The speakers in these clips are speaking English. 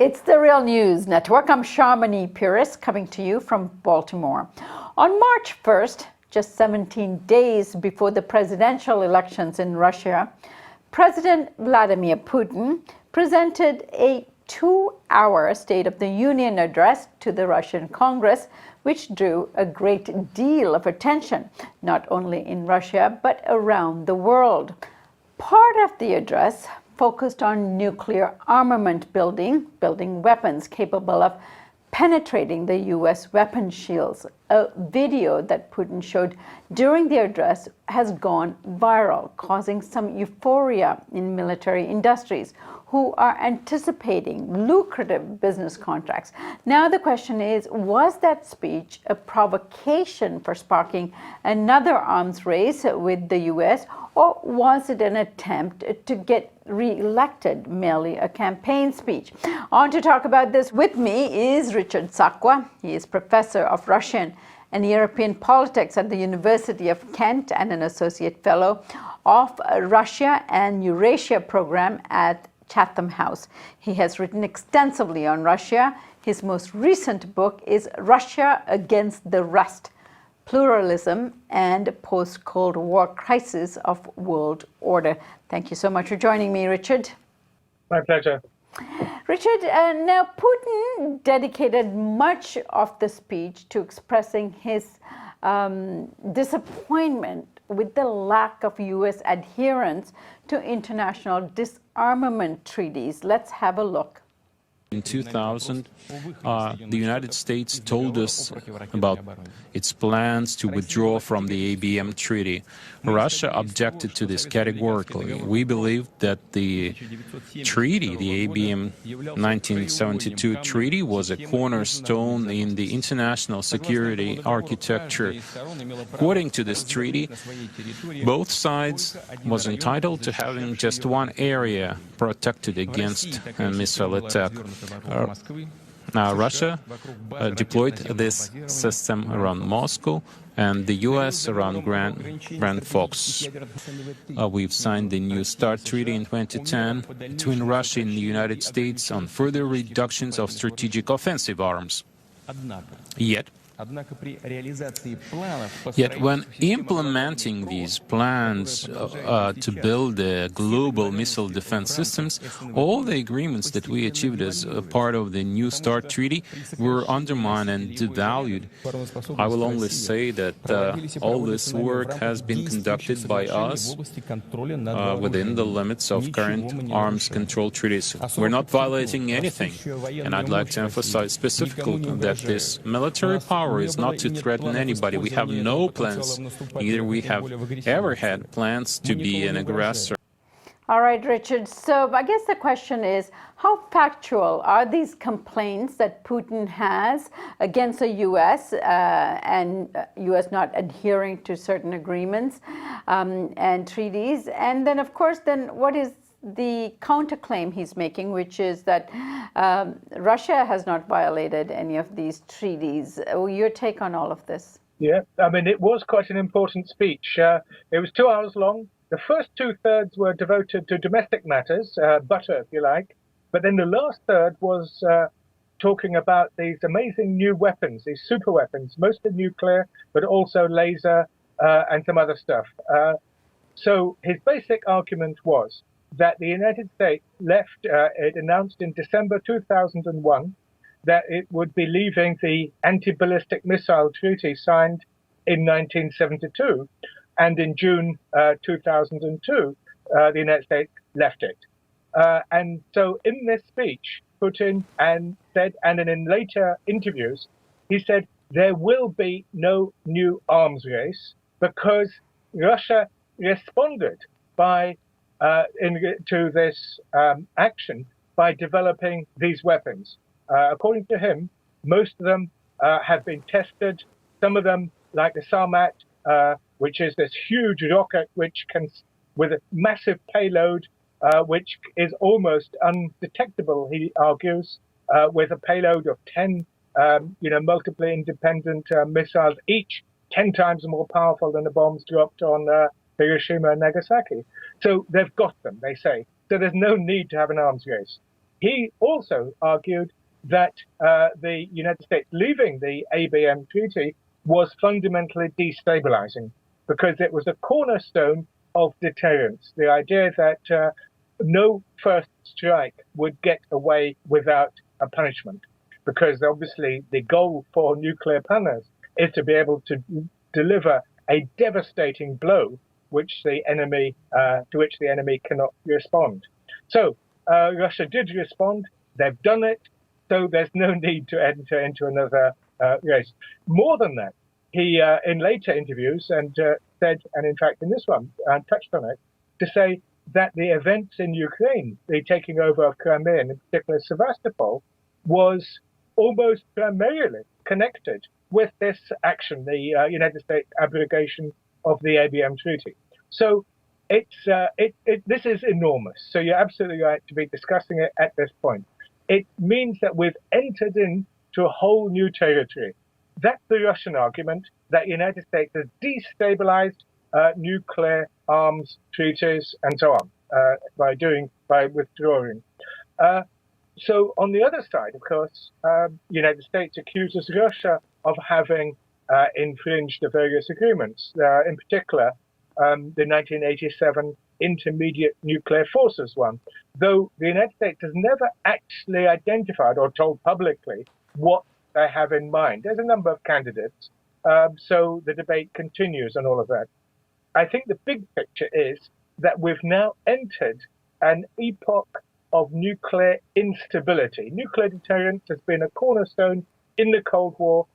It's the Real News Network. I'm Sharmini Puris coming to you from Baltimore. On March 1st, just 17 days before the presidential elections in Russia, President Vladimir Putin presented a 2-hour State of the Union address to the Russian Congress, which drew a great deal of attention, not only in Russia, but around the world. Part of the address focused on nuclear armament building weapons capable of penetrating the U.S. weapon shields. A video that Putin showed during the address has gone viral, causing some euphoria in military industries who are anticipating lucrative business contracts. Now the question is, was that speech a provocation for sparking another arms race with the U.S., or was it an attempt to get re-elected, merely a campaign speech? On to talk about this with me is Richard Sakwa. He is professor of Russian and European politics at the University of Kent and an associate fellow of Russia and Eurasia program at Chatham House. He has written extensively on Russia. His most recent book is Russia Against the Rest: Pluralism and Post-Cold War Crisis of World Order. Thank you so much for joining me, Richard. My pleasure. Richard, now Putin dedicated much of the speech to expressing his disappointment with the lack of U.S. adherence to international disarmament treaties. Let's have a look. In 2000, the United States told us about its plans to withdraw from the ABM treaty. Russia objected to this categorically. We believed that the treaty, the ABM 1972 treaty, was a cornerstone in the international security architecture. According to this treaty, both sides was entitled to having just one area protected against a missile attack. Russia deployed this system around Moscow and the U.S. around Grand Forks. We've signed the New START Treaty in 2010 between Russia and the United States on further reductions of strategic offensive arms. Yet when implementing these plans to build global missile defense systems, all the agreements that we achieved as a part of the New START Treaty were undermined and devalued. I will only say that all this work has been conducted by us within the limits of current arms control treaties. We're not violating anything, and I'd like to emphasize specifically that this military power is not to threaten anybody. We have no plans, neither we have ever had plans to be an aggressor. All right, Richard. So I guess the question is, how factual are these complaints that Putin has against the U.S. And U.S. not adhering to certain agreements and treaties? And then, of course, what is the counterclaim he's making, which is that Russia has not violated any of these treaties? Your take on all of this? Yeah, I mean, it was quite an important speech. It was 2 hours long. The first 2/3 were devoted to domestic matters, butter, if you like. But then the last third was talking about these amazing new weapons, these super weapons, mostly nuclear, but also laser and some other stuff. So his basic argument was that the United States it announced in December 2001 that it would be leaving the anti-ballistic missile treaty signed in 1972, and in June 2002, the United States left it. And so in this speech, Putin said, and in later interviews, he said, there will be no new arms race because Russia responded to this action by developing these weapons. According to him, most of them have been tested. Some of them, like the Sarmat, which is this huge rocket with a massive payload, which is almost undetectable, he argues, with a payload of 10, multiply independent missiles, each 10 times more powerful than the bombs dropped on Hiroshima and Nagasaki. So they've got them, they say. So there's no need to have an arms race. he also argued that the United States leaving the ABM treaty was fundamentally destabilizing because it was a cornerstone of deterrence. The idea that no first strike would get away without a punishment, because obviously the goal for nuclear planners is to be able to deliver a devastating blow which the enemy to which the enemy cannot respond. So Russia did respond. They've done it. So there's no need to enter into another race. More than that, he in later interviews and said, and in fact in this one touched on it, to say that the events in Ukraine, the taking over of Crimea, and in particular Sevastopol, was almost primarily connected with this action, the United States abrogation of the ABM treaty. So this is enormous. So you're absolutely right to be discussing it at this point. It means that we've entered into a whole new territory. That's the Russian argument, that the United States has destabilized nuclear arms treaties and so on by withdrawing. So on the other side, of course, the United States accuses Russia of having infringed the various agreements, in particular the 1987 Intermediate Nuclear Forces one, though the United States has never actually identified or told publicly what they have in mind. There's a number of candidates, so the debate continues on all of that. I think the big picture is that we've now entered an epoch of nuclear instability. Nuclear deterrence has been a cornerstone in the Cold War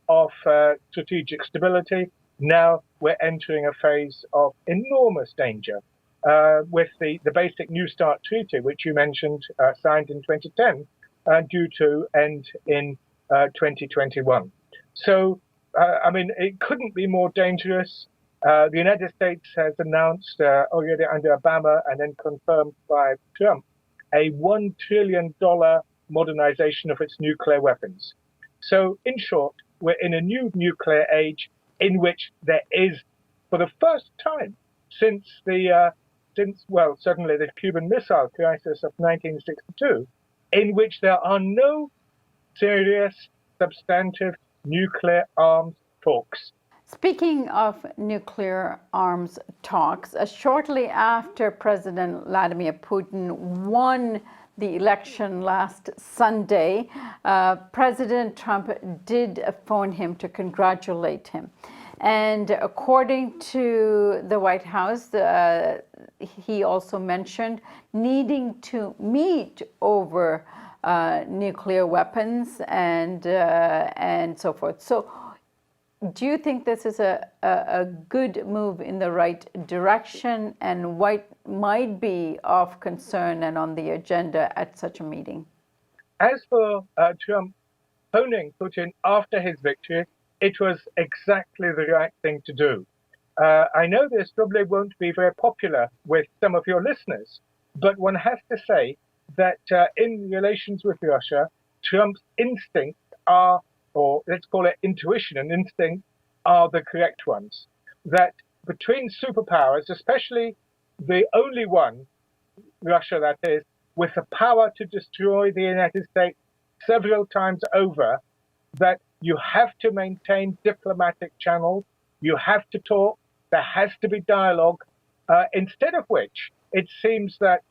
of strategic stability. Now we're entering a phase of enormous danger with the basic New START treaty, which you mentioned, signed in 2010, due to end in 2021. So, I mean, it couldn't be more dangerous. The United States has announced already under Obama and then confirmed by Trump a $1 trillion modernization of its nuclear weapons. So, in short, we're in a new nuclear age in which there is, for the first time since certainly the Cuban Missile Crisis of 1962, in which there are no serious, substantive nuclear arms talks. Speaking of nuclear arms talks, shortly after President Vladimir Putin won the election last Sunday, President Trump did phone him to congratulate him. And according to the White House, he also mentioned needing to meet over nuclear weapons and so forth. So do you think this is a good move in the right direction, and what might be of concern and on the agenda at such a meeting? As for Trump phoning Putin after his victory, it was exactly the right thing to do. I know this probably won't be very popular with some of your listeners, but one has to say that in relations with Russia, Trump's instincts are, or let's call it intuition and instinct, are the correct ones. That between superpowers, especially the only one, Russia that is, with the power to destroy the United States several times over, that you have to maintain diplomatic channels, you have to talk, there has to be dialogue, instead of which it seems that,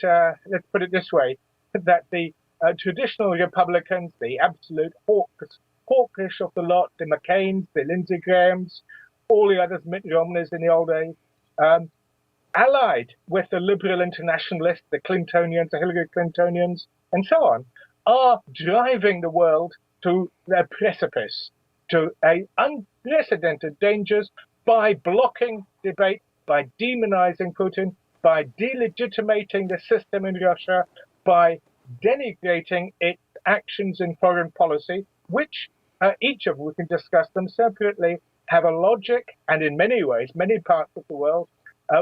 let's put it this way, that the traditional Republicans, the absolute hawkish of the lot, the McCains, the Lindsey Grahams, all the others, Mitt Romneys in the old days, allied with the liberal internationalists, the Clintonians, the Hillary Clintonians, and so on, are driving the world to their precipice, to unprecedented dangers by blocking debate, by demonizing Putin, by delegitimating the system in Russia, by denigrating its actions in foreign policy, which each of we can discuss them separately, have a logic, and in many ways, many parts of the world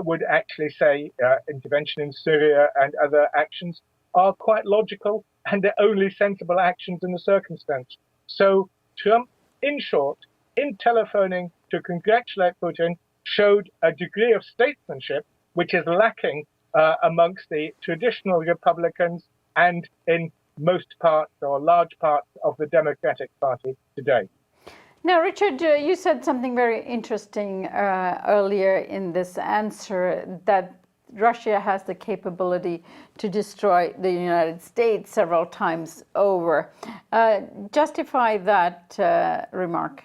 would actually say intervention in Syria and other actions are quite logical and the only sensible actions in the circumstance. So Trump, in short, in telephoning to congratulate Putin, showed a degree of statesmanship which is lacking amongst the traditional Republicans and in most parts or large parts of the Democratic Party today. Now, Richard, you said something very interesting earlier in this answer, that Russia has the capability to destroy the United States several times over. Justify that remark.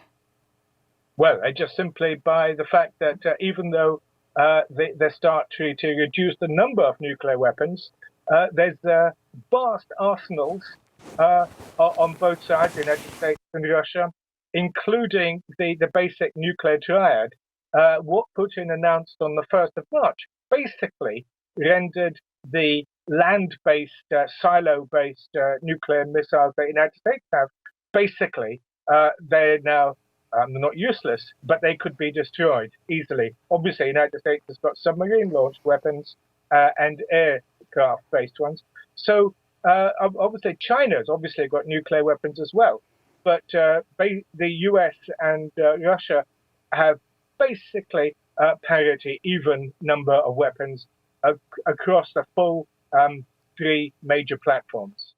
Well, just simply by the fact that even though the START treaty reduced the number of nuclear weapons, there's vast arsenals on both sides, the United States and Russia, including the basic nuclear triad. What Putin announced on the 1st of March basically rendered the land-based, silo-based nuclear missiles that the United States have, basically, they're now not useless, but they could be destroyed easily. Obviously, the United States has got submarine-launched weapons and aircraft-based ones. So obviously, China's obviously got nuclear weapons as well. But the US and Russia have basically parity, even number of weapons across the full 3 major platforms.